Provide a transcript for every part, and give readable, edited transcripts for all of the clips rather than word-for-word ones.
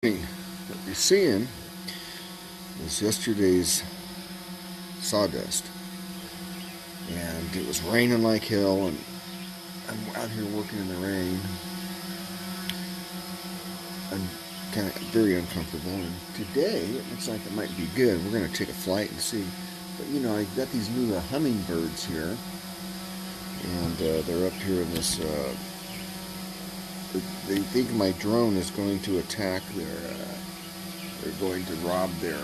What you're seeing is yesterday's sawdust, and it was raining like hell, and I'm out here working in the rain. I'm kind of very uncomfortable, and today it looks like it might be good. We're going to take a flight and see. But I got these new hummingbirds here, and they're up here in this. They think my drone is going to attack their. They're going to rob their.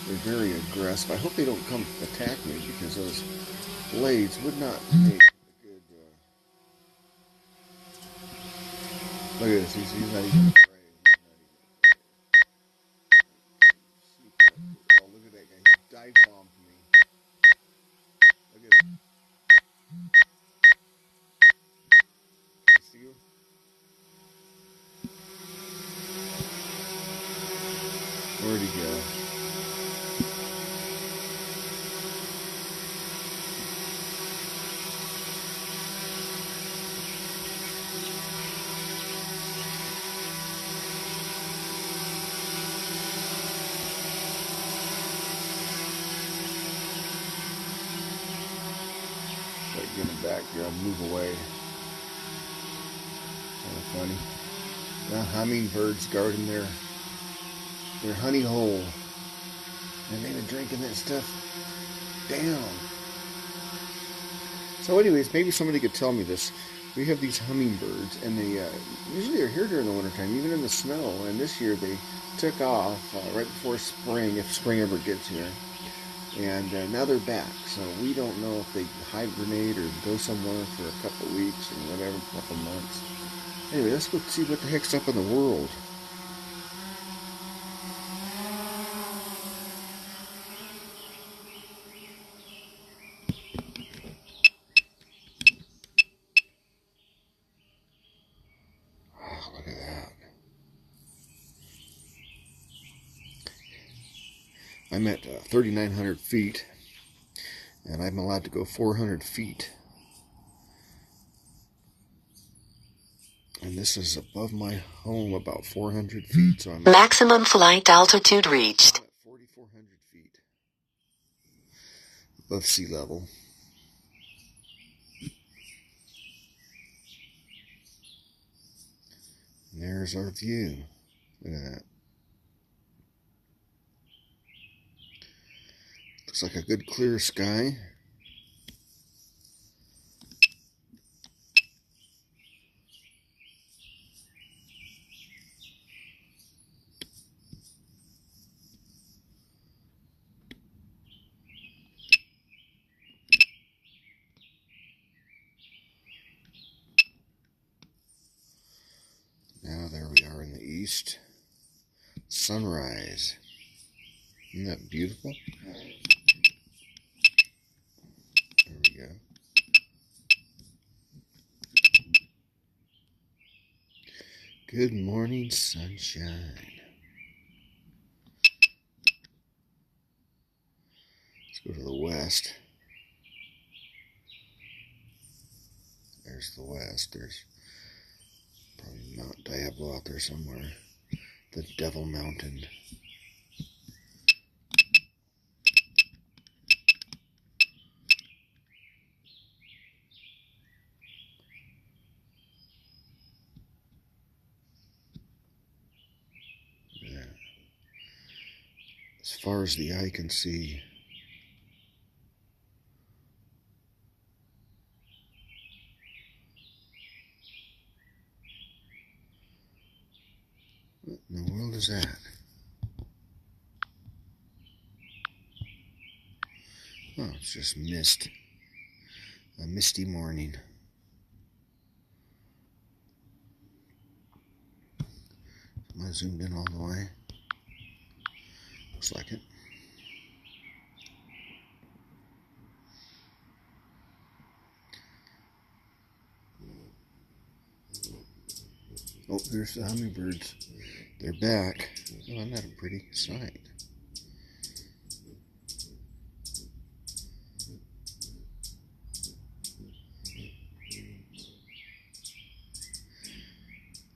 They're very aggressive. I hope they don't come attack me because those blades would not make a good. Look at this. He's not even afraid. Oh, look at that guy. He dive bombed me. Look at him. You see him? Where'd he go? Get him back here. I'll move away. Kind of funny. The hummingbirds guarding their honey hole, and they've been drinking that stuff down. So, anyways, maybe somebody could tell me this. We have these hummingbirds, and they usually are here during the wintertime, even in the snow. And this year they took off right before spring, if spring ever gets here. And now they're back, so we don't know if they hibernate or go somewhere for a couple of weeks or whatever, a couple of months. Anyway, let's go see what the heck's up in the world. Oh, look at that. I'm at 3,900 feet, and I'm allowed to go 400 feet. And this is above my home about 400 feet, so I'm maximum flight altitude reached. at 4,400 feet above sea level. And there's our view. Look at that. Looks like a good clear sky. Now there we are in the east. Sunrise. Isn't that beautiful? There we go. Good morning, sunshine. Let's go to the west. There's the west. There's probably Mount Diablo out there somewhere. The Devil Mountain. Yeah. As far as the eye can see. What in the world is that? Oh, it's just mist. A misty morning. Am I zoomed in all the way? Looks like it. Oh, there's the hummingbirds. They're back. Oh, isn't that a pretty sight?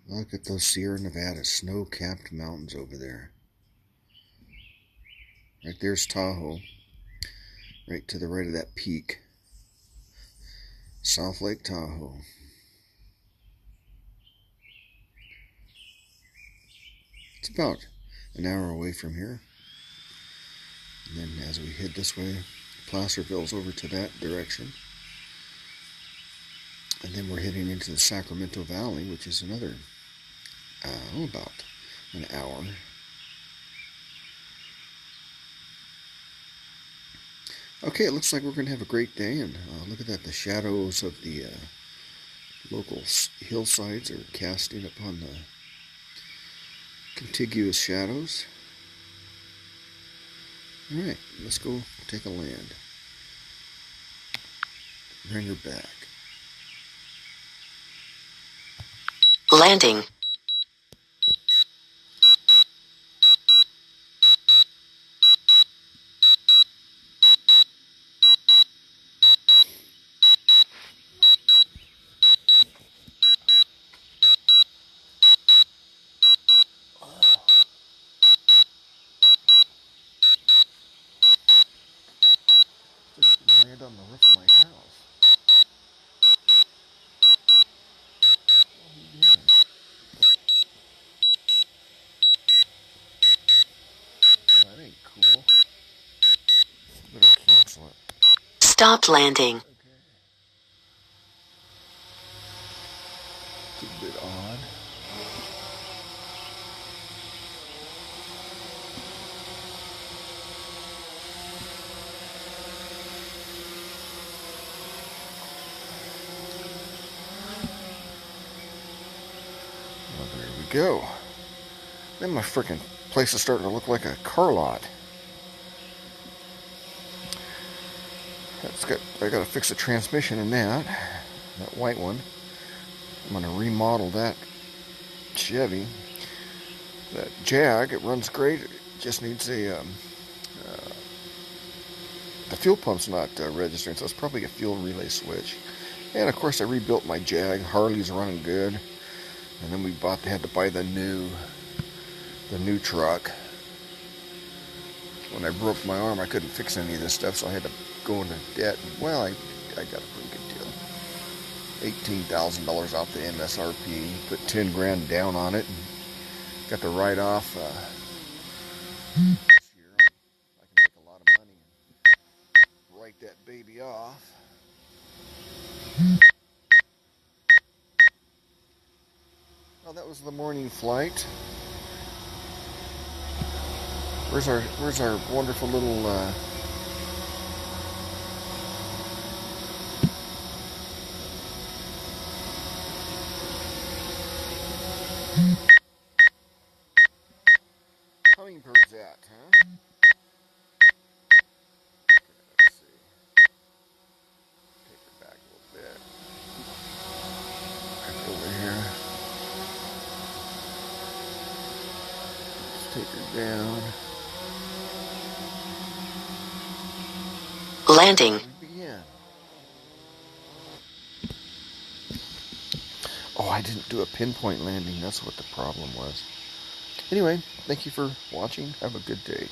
Look at those Sierra Nevada snow-capped mountains over there. Right there's Tahoe. Right to the right of that peak. South Lake Tahoe. It's about an hour away from here. And then as we head this way, Placerville's over to that direction. And then we're heading into the Sacramento Valley, which is another, about an hour. Okay, it looks like we're going to have a great day, and look at that, the shadows of the local hillsides are casting upon the contiguous shadows. Alright, let's go take a land. Bring her back. Landing. Just land on the roof of my house. What are you doing? Oh, that ain't cool. Better cancel it. Stop landing. Okay. It's a bit odd. Well, there we go. Then my frickin' place is starting to look like a car lot. I gotta fix the transmission in that white one. I'm gonna remodel that Chevy. That Jag, it runs great. It just needs the fuel pump's not registering, so it's probably a fuel relay switch. And of course, I rebuilt my Jag. Harley's running good. And then we had to buy the new truck. When I broke my arm, I couldn't fix any of this stuff, so I had to go into debt. Well, I got a pretty good deal. $18,000 off the MSRP. Put 10 grand down on it, and got to write off this year. I can make a lot of money and write that baby off. Well, that was the morning flight. Where's our wonderful little hummingbirds at, huh? Let's see. Take her back a little bit. Back over here. Let's take her down. Landing. Begin. Oh, I didn't do a pinpoint landing. That's what the problem was. Anyway, thank you for watching. Have a good day.